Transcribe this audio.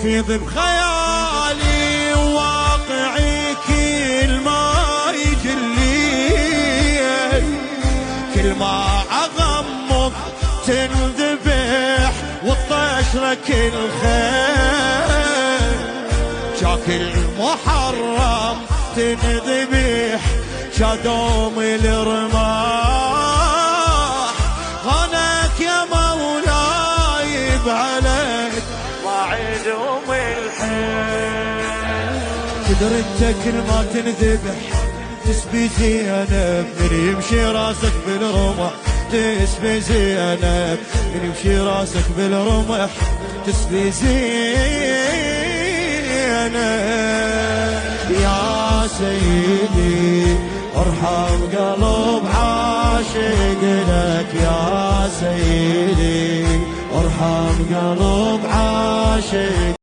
فيض بخيالي واقعي كل ما يجلي، كل ما اغمض تنذبح والطشرة كل خير، جاك المحرم تنذبح شادوم الرماح، غناك يا مولاي بعليك وعدهم الحين، قدرتك ما تنذبح تسبي زينب، من يمشي راسك بالرمح تسبي زينب، من يمشي راسك بالرمح تسبي زينب. يا سيدي ارحم قلب عاشق لك، يا سيدي ارحم قلب عاشق